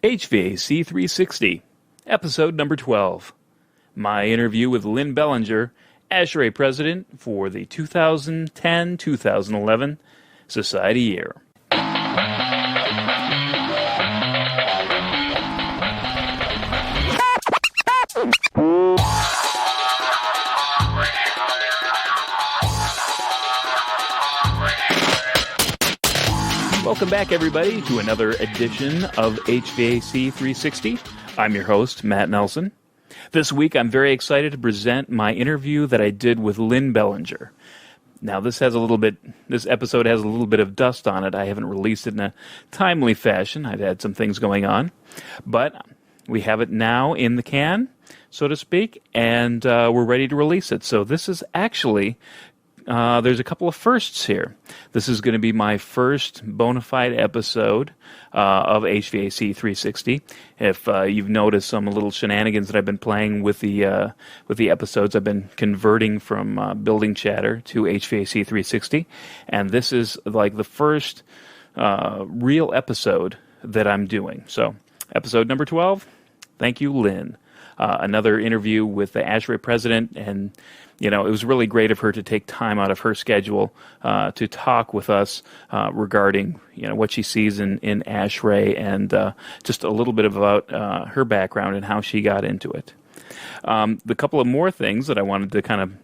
HVAC 360, episode number 12. My interview with Lynn Bellenger, ASHRAE President for the 2010-2011 Society Year. Welcome back, everybody, to another edition of HVAC 360. I'm your host, Matt Nelson. This week, I'm very excited to present my interview that I did with Lynn Bellenger. Now, this episode has a little bit of dust on it. I haven't released it in a timely fashion. I've had some things going on. But we have it now in the can, so to speak, and we're ready to release it. So this is actually... there's a couple of firsts here. This is going to be my first bona fide episode of HVAC 360. If you've noticed some little shenanigans that I've been playing with the episodes, I've been converting from Building Chatter to HVAC 360, and this is like the first real episode that I'm doing. So, episode number 12. Thank you, Lynn. Another interview with the ASHRAE President, and it was really great of her to take time out of her schedule to talk with us regarding what she sees in ASHRAE and just a little bit about her background and how she got into it. The couple of more things that I wanted to kind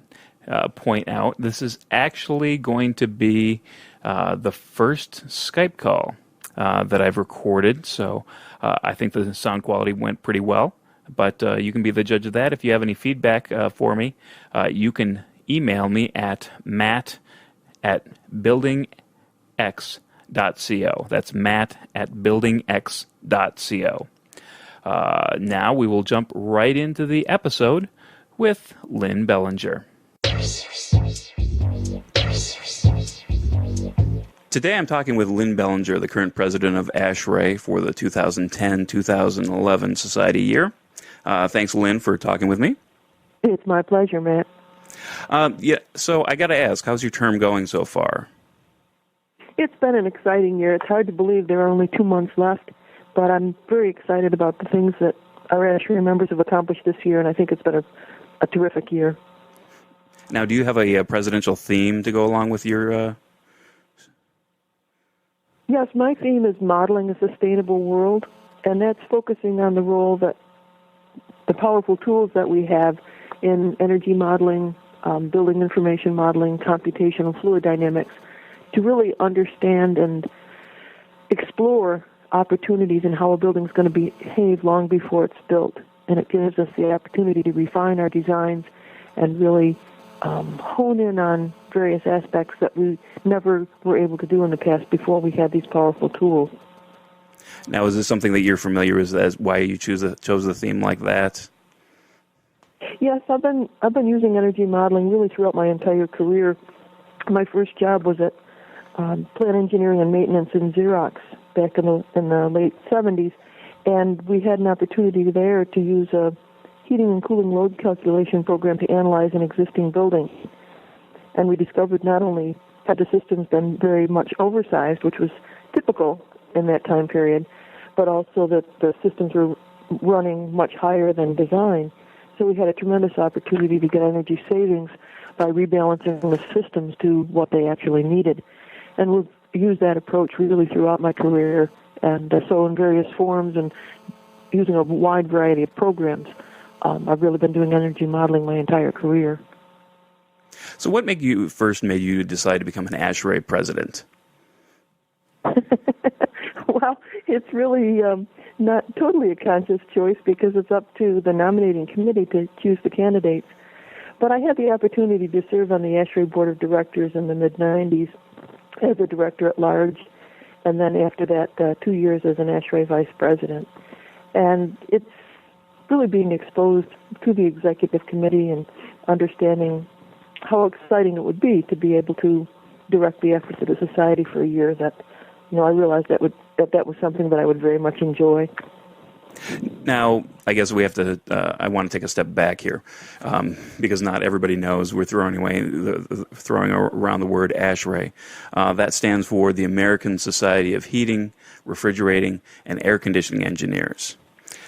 of point out: this is actually going to be the first Skype call that I've recorded, so I think the sound quality went pretty well. But you can be the judge of that. If you have any feedback for me, you can email me at matt@buildingx.co. That's matt@buildingx.co. Now we will jump right into the episode with Lynn Bellenger. Today I'm talking with Lynn Bellenger, the current president of ASHRAE for the 2010-2011 Society Year. Thanks, Lynn, for talking with me. It's my pleasure, Matt. So I got to ask, how's your term going so far? It's been an exciting year. It's hard to believe there are only 2 months left, but I'm very excited about the things that our ASHRAE members have accomplished this year, and I think it's been a terrific year. Now, do you have a presidential theme to go along with your... Yes, my theme is modeling a sustainable world, and that's focusing on the role that the powerful tools that we have in energy modeling, building information modeling, computational fluid dynamics, to really understand and explore opportunities in how a building is going to behave long before it's built. And it gives us the opportunity to refine our designs and really hone in on various aspects that we never were able to do in the past before we had these powerful tools. Now, is this something that you're familiar with as why you chose the theme like that? Yes, I've been using energy modeling really throughout my entire career. My first job was at plant engineering and maintenance in Xerox back in the late 70s, and we had an opportunity there to use a heating and cooling load calculation program to analyze an existing building. And we discovered not only had the systems been very much oversized, which was typical in that time period, but also that the systems were running much higher than design. So we had a tremendous opportunity to get energy savings by rebalancing the systems to what they actually needed. And we've used that approach really throughout my career, and so in various forms and using a wide variety of programs. I've really been doing energy modeling my entire career. So what made you decide to become an ASHRAE president? Well, it's really not totally a conscious choice because it's up to the nominating committee to choose the candidates. But I had the opportunity to serve on the ASHRAE Board of Directors in the mid-'90s as a director at large, and then after that 2 years as an ASHRAE vice president. And it's really being exposed to the executive committee and understanding how exciting it would be to be able to direct the efforts of the society for a year that, I realized that was something that I would very much enjoy. Now, I guess we have to. I want to take a step back here, because not everybody knows we're throwing around the word ASHRAE. That stands for the American Society of Heating, Refrigerating, and Air Conditioning Engineers.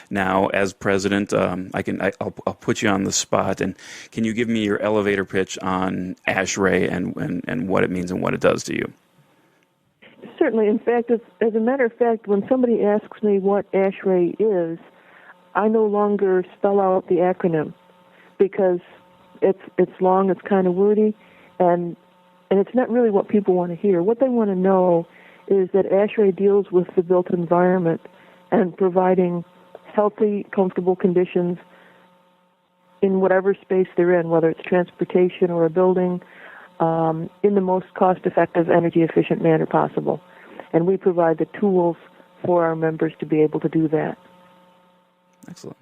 Now, as president, I'll put you on the spot, and can you give me your elevator pitch on ASHRAE and what it means and what it does to you? Certainly. In fact, as a matter of fact, when somebody asks me what ASHRAE is, I no longer spell out the acronym because it's long, it's kind of wordy, and it's not really what people want to hear. What they want to know is that ASHRAE deals with the built environment and providing healthy, comfortable conditions in whatever space they're in, whether it's transportation or a building, in the most cost-effective, energy-efficient manner possible. And we provide the tools for our members to be able to do that. Excellent.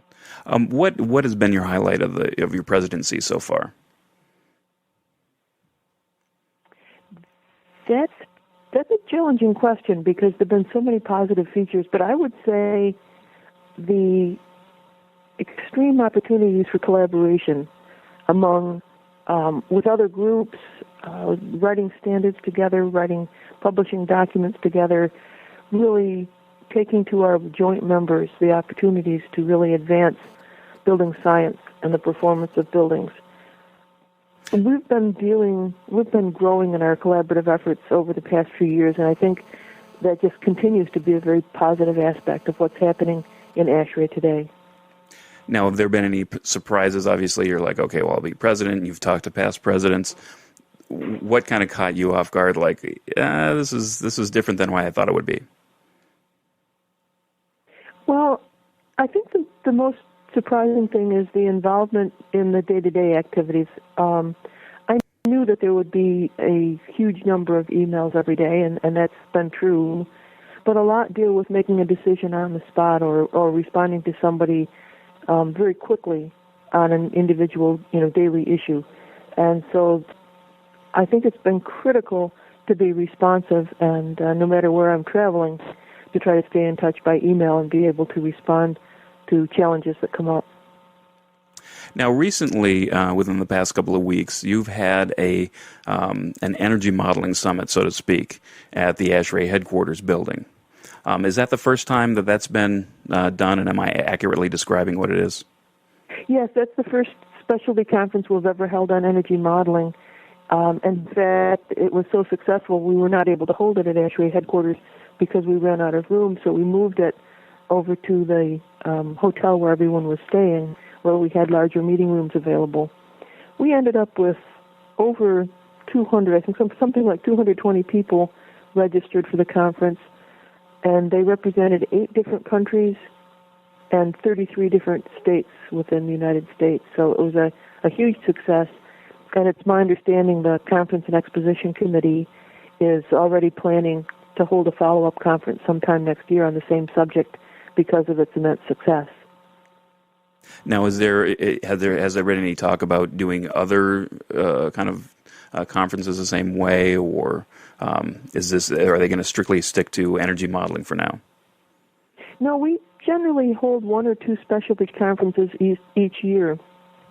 What has been your highlight of your presidency so far? That's a challenging question because there have been so many positive features, but I would say the extreme opportunities for collaboration among with other groups, writing standards together, publishing documents together, really taking to our joint members the opportunities to really advance building science and the performance of buildings. We've been growing in our collaborative efforts over the past few years, and I think that just continues to be a very positive aspect of what's happening in ASHRAE today. Now, have there been any surprises? Obviously, you're like, okay, well, I'll be president. You've talked to past presidents. What kind of caught you off guard? Like, this is different than what I thought it would be. Well, I think the most surprising thing is the involvement in the day-to-day activities. I knew that there would be a huge number of emails every day, and that's been true. But a lot deal with making a decision on the spot or responding to somebody very quickly on an individual, daily issue. And so I think it's been critical to be responsive and no matter where I'm traveling, to try to stay in touch by email and be able to respond to challenges that come up. Now, recently, within the past couple of weeks, you've had an energy modeling summit, so to speak, at the ASHRAE headquarters building. Is that the first time that's been done, and am I accurately describing what it is? Yes, that's the first specialty conference we've ever held on energy modeling. In fact, it was so successful we were not able to hold it at ASHRAE headquarters because we ran out of room, so we moved it over to the hotel where everyone was staying, where we had larger meeting rooms available. We ended up with over 200, I think something like 220 people registered for the conference, and they represented 8 different countries and 33 different states within the United States. So it was a huge success, and it's my understanding the Conference and Exposition Committee is already planning to hold a follow-up conference sometime next year on the same subject because of its immense success. Now, has there been any talk about doing other kind of conferences the same way, or are they going to strictly stick to energy modeling for now? No, we generally hold 1 or 2 specialty conferences each year,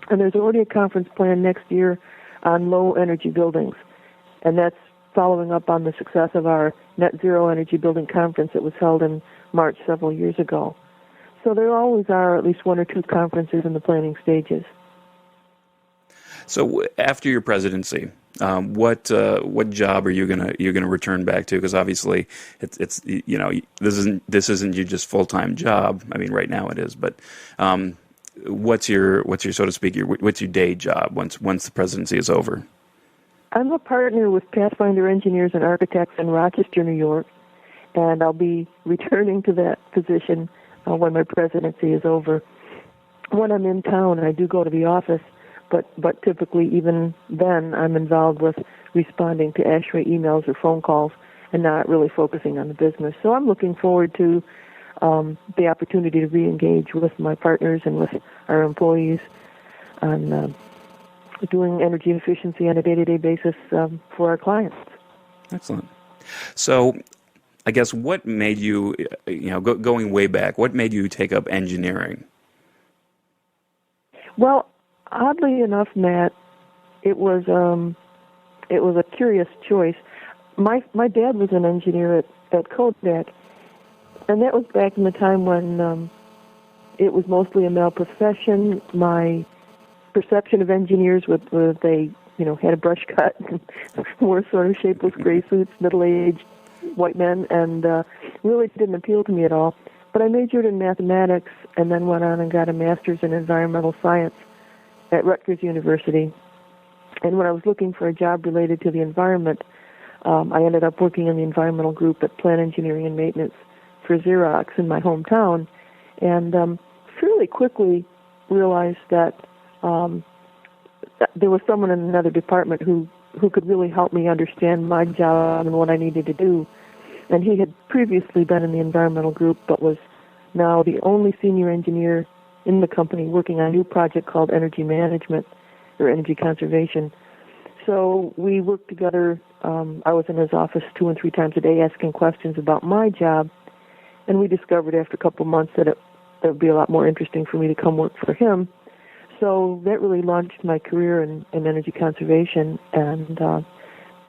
and there's already a conference planned next year on low energy buildings, and that's following up on the success of our Net Zero Energy Building Conference that was held in March several years ago. So there always are at least 1 or 2 conferences in the planning stages. So after your presidency, what job are you gonna return back to? Because obviously it's this isn't your just full-time job. I mean, right now it is, but what's your so to speak what's your day job once the presidency is over? I'm a partner with Pathfinder Engineers and Architects in Rochester, New York, and I'll be returning to that position when my presidency is over. When I'm in town, I do go to the office, but typically even then I'm involved with responding to ASHRAE emails or phone calls and not really focusing on the business. So I'm looking forward to the opportunity to re-engage with my partners and with our employees on doing energy efficiency on a day-to-day basis for our clients. Excellent. So I guess what made you, going way back, what made you take up engineering? Well, oddly enough, Matt, it was a curious choice. My dad was an engineer at Kodak, and that was back in the time when it was mostly a male profession. My perception of engineers was they had a brush cut, wore sort of shapeless gray suits, middle-aged white men, and really didn't appeal to me at all. But I majored in mathematics and then went on and got a master's in environmental science at Rutgers University. And when I was looking for a job related to the environment, I ended up working in the environmental group at Plant Engineering and Maintenance for Xerox in my hometown, and fairly quickly realized that there was someone in another department who could really help me understand my job and what I needed to do. And he had previously been in the environmental group, but was now the only senior engineer in the company working on a new project called energy management or energy conservation. So we worked together. I was in his office 2 and 3 times a day asking questions about my job, and we discovered after a couple of months that it would be a lot more interesting for me to come work for him. So that really launched my career in energy conservation, and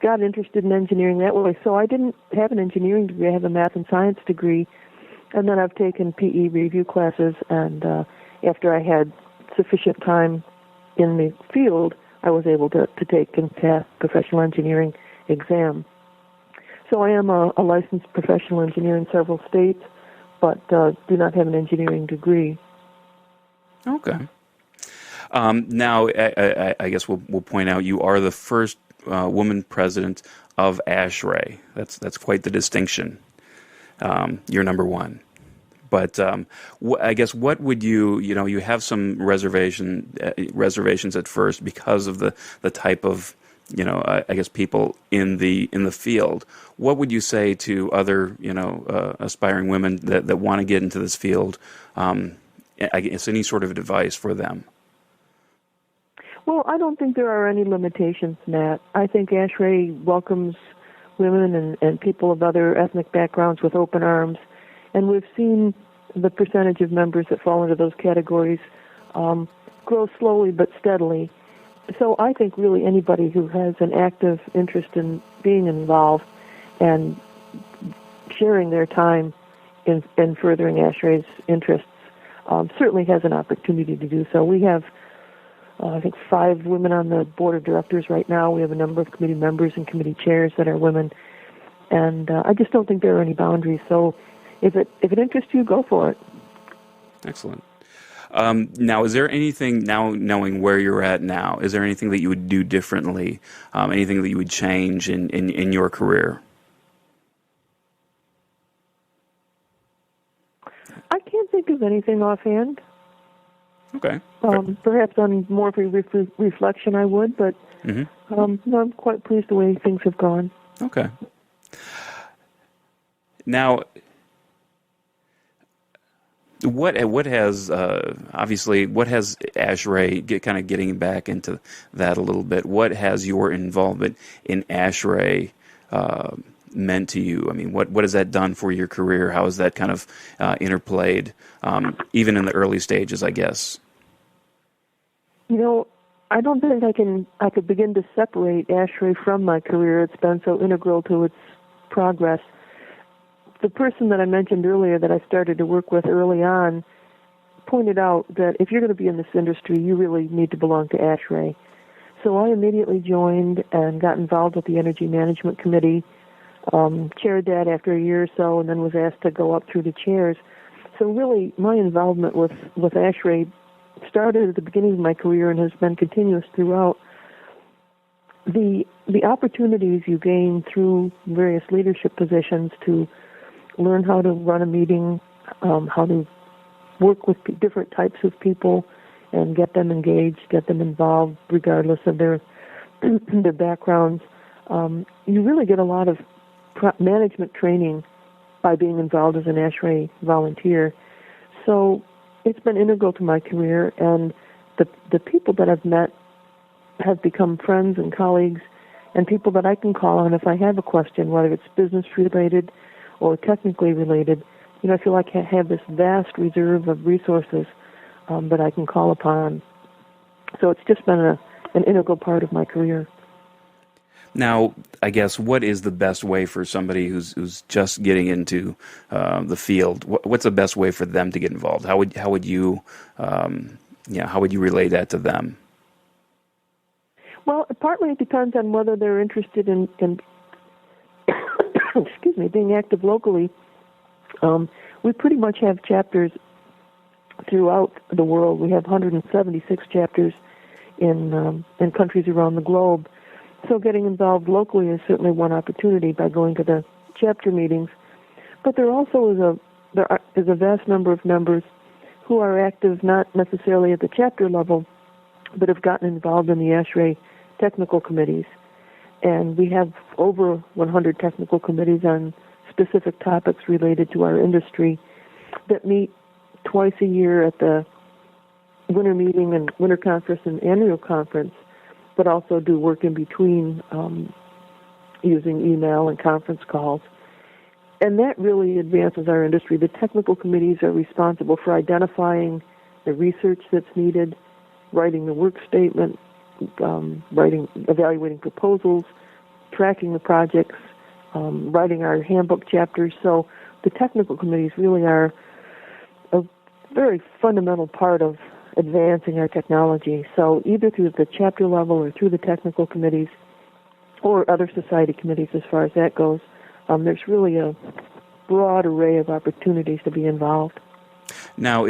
got interested in engineering that way. So I didn't have an engineering degree. I have a math and science degree, and then I've taken PE review classes, and after I had sufficient time in the field, I was able to take and pass professional engineering exam. So I am a licensed professional engineer in several states, but do not have an engineering degree. Okay. Now, I guess we'll point out you are the first woman president of ASHRAE. That's quite the distinction. You're number one. But I guess what would you have some reservations at first because of the type of I guess people in the field. What would you say to other aspiring women that want to get into this field? I guess any sort of advice for them. Well, I don't think there are any limitations, Matt. I think ASHRAE welcomes women and people of other ethnic backgrounds with open arms, and we've seen the percentage of members that fall into those categories grow slowly but steadily. So I think really anybody who has an active interest in being involved and sharing their time in furthering ASHRAE's interests certainly has an opportunity to do so. We have I think 5 women on the board of directors right now. We have a number of committee members and committee chairs that are women, and I just don't think there are any boundaries. So, if it interests you, go for it. Excellent. Now, is there anything now, knowing where you're at now, is there anything that you would do differently? Anything that you would change in your career? I can't think of anything offhand. Okay. Perhaps on more of a reflection I would, but no, I'm quite pleased the way things have gone. Okay. Now, what has ASHRAE kind of getting back into that a little bit? What has your involvement in ASHRAE meant to you? I mean, what has that done for your career? How has that kind of interplayed, even in the early stages, I guess? I don't think I could begin to separate ASHRAE from my career. It's been so integral to its progress. The person that I mentioned earlier that I started to work with early on pointed out that if you're going to be in this industry, you really need to belong to ASHRAE. So I immediately joined and got involved with the Energy Management Committee, chaired that after a year or so, and then was asked to go up through the chairs. So really, my involvement with ASHRAE started at the beginning of my career and has been continuous throughout. The opportunities you gain through various leadership positions to learn how to run a meeting, how to work with different types of people and get them engaged, get them involved regardless of their backgrounds. You really get a lot of management training by being involved as an ASHRAE volunteer. So it's been integral to my career, and the people that I've met have become friends and colleagues and people that I can call on if I have a question, whether it's business related or technically related, I feel like I have this vast reserve of resources that I can call upon. So it's just been an integral part of my career. Now, I guess, what is the best way for somebody who's just getting into the field? What's the best way for them to get involved? How would you relay that to them? Well, partly it depends on whether they're interested in excuse me, being active locally. We pretty much have chapters throughout the world. We have 176 chapters in countries around the globe. So getting involved locally is certainly one opportunity by going to the chapter meetings. But there also is a vast number of members who are active not necessarily at the chapter level, but have gotten involved in the ASHRAE technical committees. And we have over 100 technical committees on specific topics related to our industry that meet twice a year at the winter meeting and winter conference and annual conference, but also do work in between using email and conference calls. And that really advances our industry. The technical committees are responsible for identifying the research that's needed, writing the work statement, evaluating proposals, tracking the projects, writing our handbook chapters. So the technical committees really are a very fundamental part of advancing our technology. So either through the chapter level or through the technical committees or other society committees as far as that goes, there's really a broad array of opportunities to be involved. Now,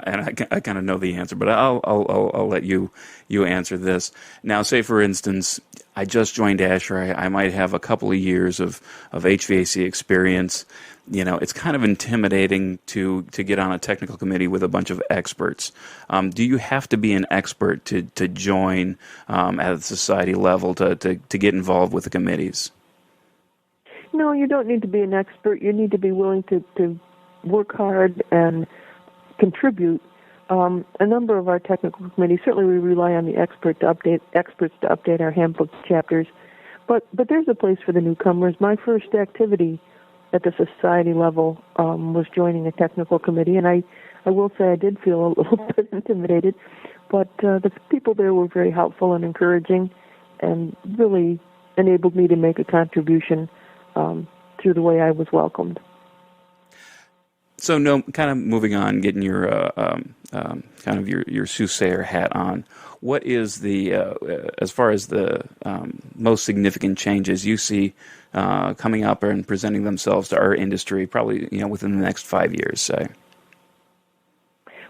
and I kind of know the answer, but I'll let you answer this. Now, say for instance, I just joined ASHRAE. I might have a couple of years of HVAC experience. It's kind of intimidating to get on a technical committee with a bunch of experts. Do you have to be an expert to join at the society level to get involved with the committees? No, you don't need to be an expert. You need to be willing to work hard and contribute. A number of our technical committees, certainly we rely on the experts to update our handbook chapters, but there's a place for the newcomers. My first activity at the society level was joining a technical committee, and I will say I did feel a little bit intimidated, but the people there were very helpful and encouraging and really enabled me to make a contribution through the way I was welcomed. So, no, kind of moving on, getting your kind of your soothsayer hat on. What is the as far as the most significant changes you see coming up and presenting themselves to our industry, probably within the next 5 years, say?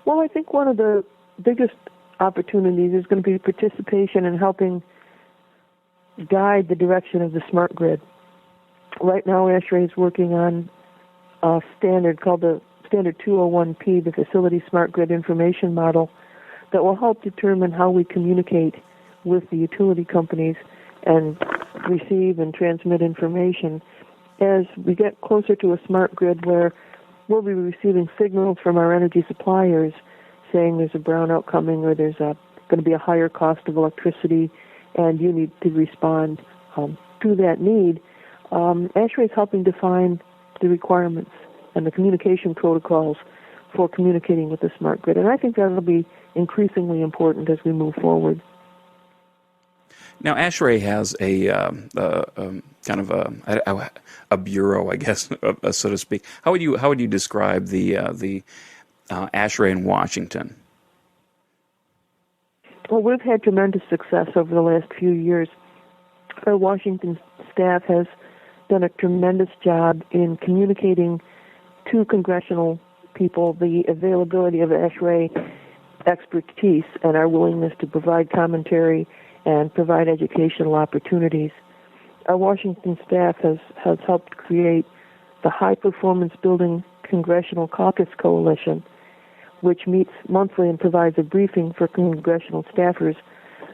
Well, I think one of the biggest opportunities is going to be participation in helping guide the direction of the smart grid. Right now, ASHRAE is working on a standard called the Standard 201P, the Facility Smart Grid Information Model, that will help determine how we communicate with the utility companies and receive and transmit information as we get closer to a smart grid where we'll be receiving signals from our energy suppliers saying there's a brownout coming or there's going to be a higher cost of electricity and you need to respond to that need. ASHRAE is helping define the requirements and the communication protocols for communicating with the smart grid. And I think that will be increasingly important as we move forward. Now, ASHRAE has a kind of a bureau, I guess, so to speak. How would you describe the ASHRAE in Washington? Well, we've had tremendous success over the last few years. Our Washington staff has done a tremendous job in communicating to congressional people the availability of ASHRAE expertise and our willingness to provide commentary and provide educational opportunities. Our Washington staff has helped create the High Performance Building Congressional Caucus Coalition, which meets monthly and provides a briefing for congressional staffers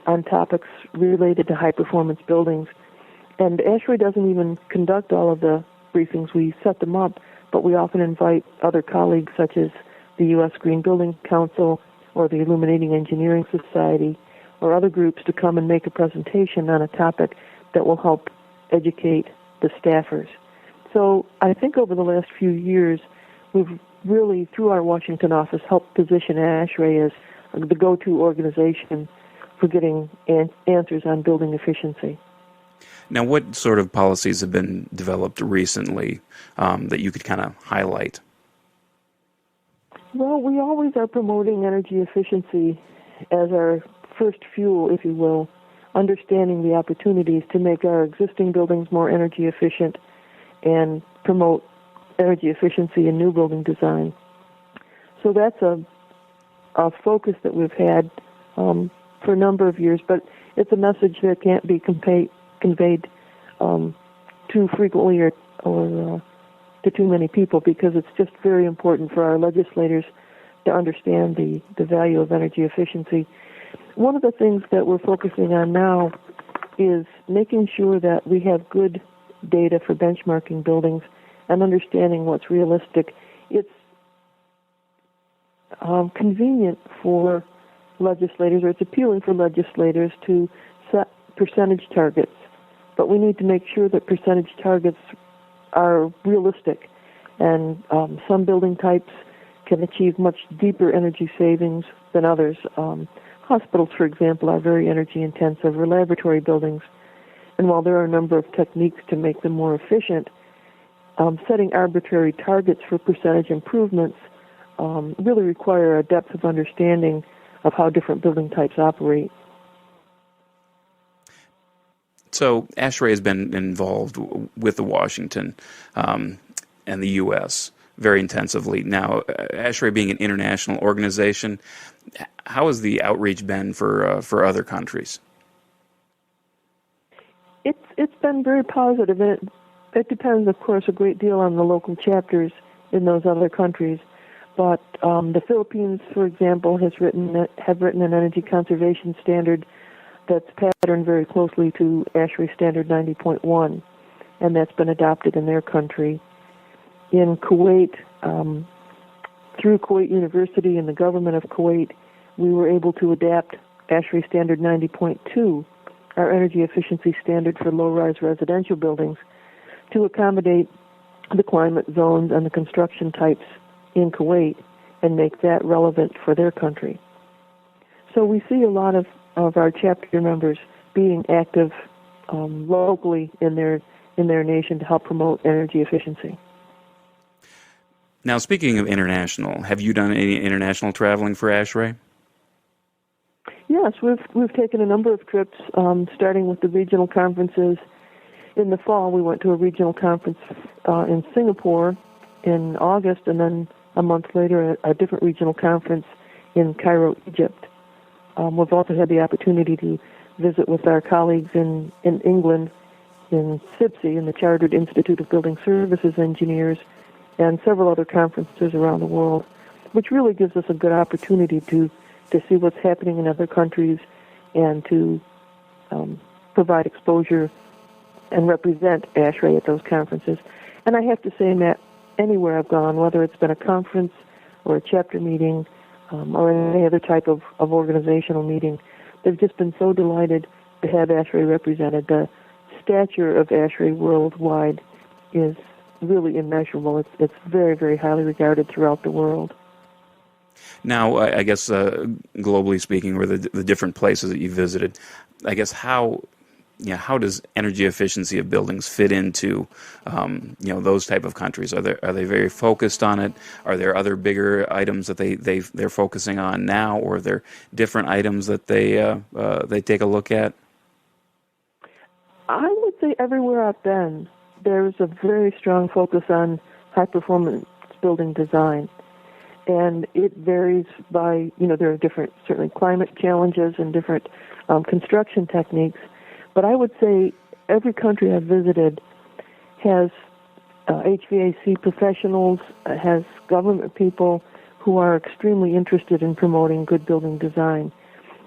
on topics related to high-performance buildings. And ASHRAE doesn't even conduct all of the briefings. We set them up, but we often invite other colleagues such as the U.S. Green Building Council or the Illuminating Engineering Society or other groups to come and make a presentation on a topic that will help educate the staffers. So I think over the last few years, we've really, through our Washington office, helped position ASHRAE as the go-to organization for getting answers on building efficiency. Now, what sort of policies have been developed recently that you could kind of highlight? Well, we always are promoting energy efficiency as our first fuel, if you will, understanding the opportunities to make our existing buildings more energy efficient and promote energy efficiency in new building design. So that's a focus that we've had for a number of years, but it's a message that can't be conveyed too frequently or to too many people, because it's just very important for our legislators to understand the value of energy efficiency. One of the things that we're focusing on now is making sure that we have good data for benchmarking buildings and understanding what's realistic. It's convenient for legislators, or it's appealing for legislators to set percentage targets, but we need to make sure that percentage targets are realistic, and some building types can achieve much deeper energy savings than others. Hospitals, for example, are very energy intensive, or laboratory buildings, and while there are a number of techniques to make them more efficient, setting arbitrary targets for percentage improvements really require a depth of understanding of how different building types operate. So ASHRAE has been involved with the Washington and the U.S. very intensively. Now, ASHRAE being an international organization, how has the outreach been for other countries? It's been very positive. It depends, of course, a great deal on the local chapters in those other countries. But the Philippines, for example, have written an energy conservation standard that's patterned very closely to ASHRAE Standard 90.1, and that's been adopted in their country. In Kuwait, through Kuwait University and the government of Kuwait, we were able to adapt ASHRAE Standard 90.2, our energy efficiency standard for low-rise residential buildings, to accommodate the climate zones and the construction types in Kuwait and make that relevant for their country. So we see a lot of our chapter members being active locally in their nation to help promote energy efficiency. Now, speaking of international, have you done any international traveling for ASHRAE? Yes, we've taken a number of trips, starting with the regional conferences. In the fall, we went to a regional conference in Singapore in August, and then a month later, a different regional conference in Cairo, Egypt. We've also had the opportunity to visit with our colleagues in England, in CIPSE, in the Chartered Institute of Building Services Engineers, and several other conferences around the world, which really gives us a good opportunity to see what's happening in other countries and to provide exposure and represent ASHRAE at those conferences. And I have to say, Matt, anywhere I've gone, whether it's been a conference or a chapter meeting or any other type of organizational meeting, they've just been so delighted to have ASHRAE represented. The stature of ASHRAE worldwide is really immeasurable. It's very, very highly regarded throughout the world. Now, I guess globally speaking, or the different places that you visited, I guess how does energy efficiency of buildings fit into those type of countries? Are they very focused on it? Are there other bigger items that they're focusing on now, or are there different items that they take a look at? I would say everywhere I've been, there's a very strong focus on high performance building design. And it varies by, there are different, certainly climate challenges and different construction techniques. But I would say every country I've visited has HVAC professionals, has government people who are extremely interested in promoting good building design.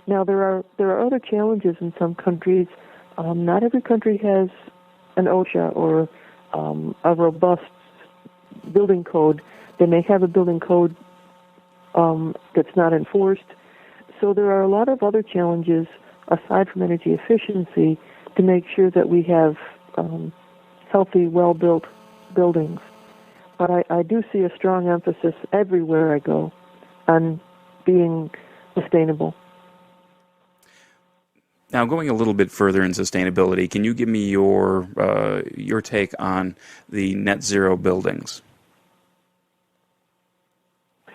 Now, there are other challenges in some countries. Not every country has an OSHA or a robust building code. They may have a building code that's not enforced. So there are a lot of other challenges aside from energy efficiency to make sure that we have healthy, well-built buildings. But I do see a strong emphasis everywhere I go on being sustainable. Now, going a little bit further in sustainability, can you give me your take on the net zero buildings?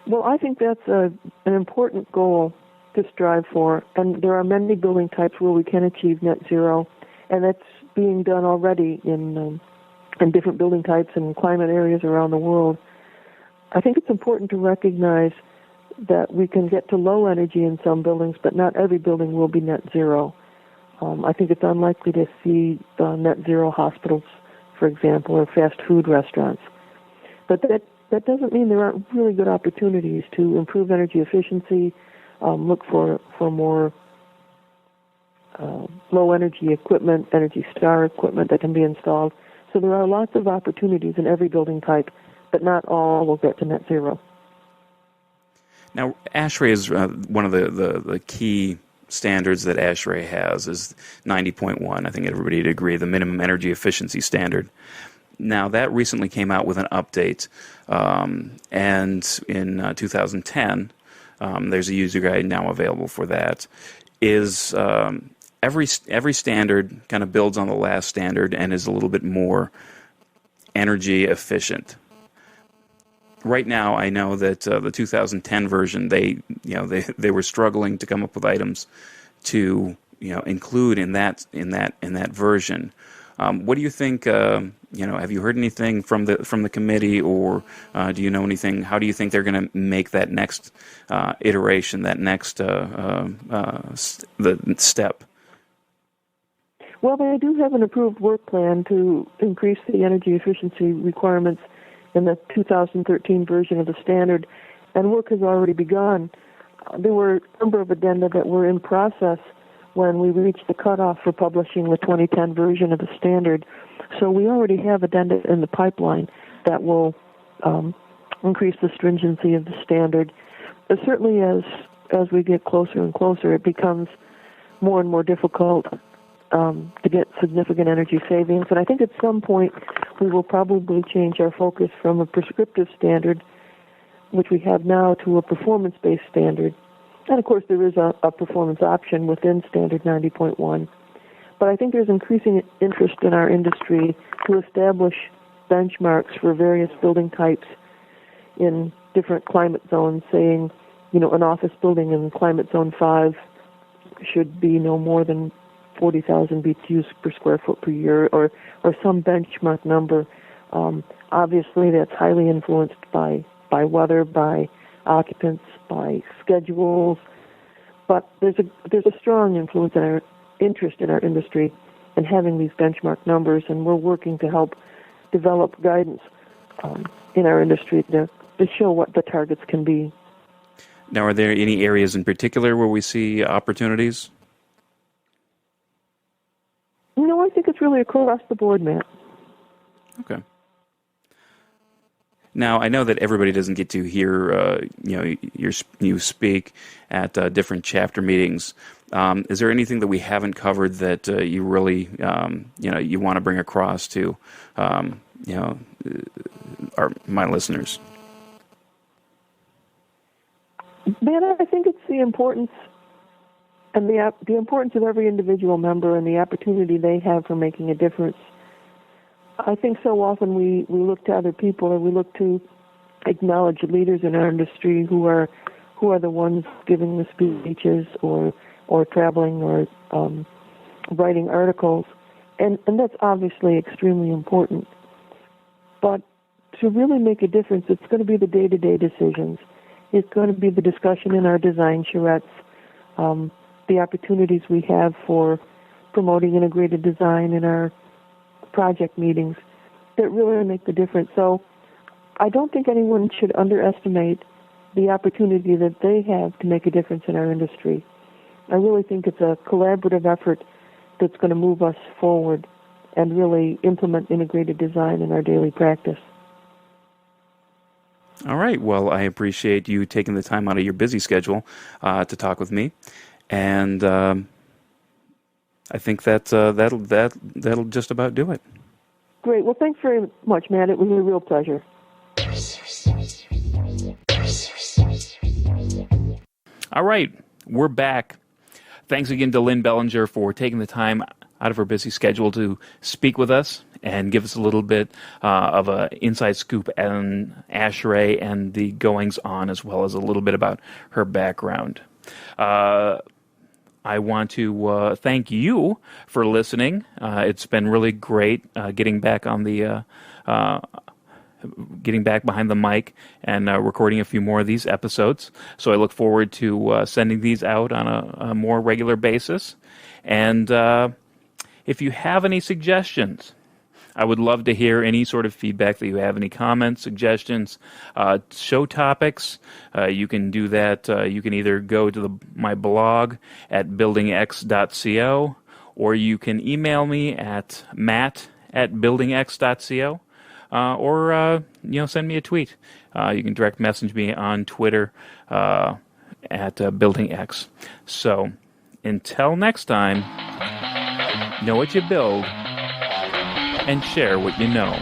Well, I think that's an important goal to strive for, and there are many building types where we can achieve net zero, and that's being done already in different building types and climate areas around the world. I think it's important to recognize that we can get to low energy in some buildings, but not every building will be net zero. I think it's unlikely to see net zero hospitals, for example, or fast food restaurants. But that doesn't mean there aren't really good opportunities to improve energy efficiency, look for more low energy equipment, Energy Star equipment that can be installed. So there are lots of opportunities in every building type, but not all will get to net zero. Now, ASHRAE is one of the key standards that ASHRAE has is 90.1. I think everybody would agree, the minimum energy efficiency standard. Now, that recently came out with an update, and in 2010, there's a user guide now available for that. Is every standard kind of builds on the last standard and is a little bit more energy efficient. Right now, I know that the 2010 version, they were struggling to come up with items to include in that version. What do you think? Have you heard anything from the committee, or do you know anything? How do you think they're going to make that next iteration, that next the step? Well, they do have an approved work plan to increase the energy efficiency requirements in the 2013 version of the standard, and work has already begun. There were a number of addenda that were in process when we reached the cutoff for publishing the 2010 version of the standard. So we already have addenda in the pipeline that will increase the stringency of the standard. But certainly as we get closer and closer, it becomes more and more difficult to get significant energy savings. And I think at some point we will probably change our focus from a prescriptive standard, which we have now, to a performance-based standard. And of course there is a performance option within standard 90.1. But I think there's increasing interest in our industry to establish benchmarks for various building types in different climate zones, saying, an office building in climate zone 5 should be no more than 40,000 BTUs per square foot per year, or some benchmark number. Obviously, that's highly influenced by weather, by occupants, by schedules. But there's a strong influence in our interest in our industry in having these benchmark numbers, and we're working to help develop guidance in our industry to show what the targets can be. Now, are there any areas in particular where we see opportunities? No, I think it's really across the board, Matt. Okay. Now, I know that everybody doesn't get to hear you speak at different chapter meetings. Is there anything that we haven't covered that you really you want to bring across to my listeners? Man, I think it's the importance and the importance of every individual member and the opportunity they have for making a difference. I think so often we look to other people, or we look to acknowledge leaders in our industry who are the ones giving the speeches or traveling or writing articles, and that's obviously extremely important. But to really make a difference, it's going to be the day-to-day decisions. It's going to be the discussion in our design charrettes, the opportunities we have for promoting integrated design in our project meetings that really make the difference. So I don't think anyone should underestimate the opportunity that they have to make a difference in our industry. I really think it's a collaborative effort that's going to move us forward and really implement integrated design in our daily practice. All right. Well, I appreciate you taking the time out of your busy schedule to talk with me, and I think that that'll just about do it. Great. Well, thanks very much, Matt. It was a real pleasure. All right, we're back. Thanks again to Lynn Bellenger for taking the time out of her busy schedule to speak with us and give us a little bit of an inside scoop on ASHRAE and the goings-on, as well as a little bit about her background. I want to thank you for listening. It's been really great getting back on the getting back behind the mic and recording a few more of these episodes. So I look forward to sending these out on a more regular basis. And if you have any suggestions, I would love to hear any sort of feedback that you have, any comments, suggestions, show topics. You can do that. You can either go to my blog at buildingx.co, or you can email me at matt@buildingx.co, or send me a tweet. You can direct message me on Twitter at buildingx. So until next time, know what you build and share what you know.